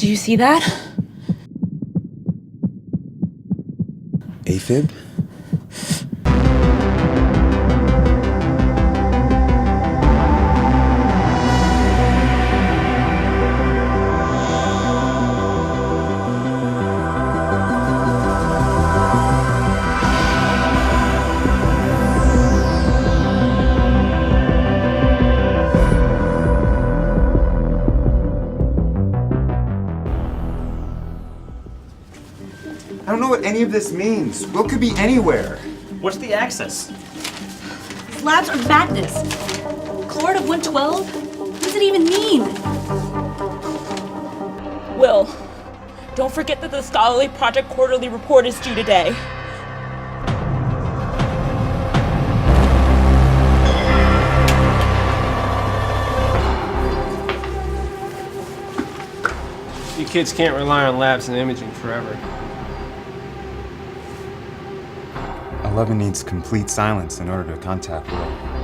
Do you see that? AFib? I don't know what any of this means. Will could be anywhere. What's the access? These labs are madness. Chlorid of 112? What does it even mean? Will, don't forget that the Scholarly Project quarterly report is due today. You kids can't rely on labs and imaging forever. 11 needs complete silence in order to contact Will.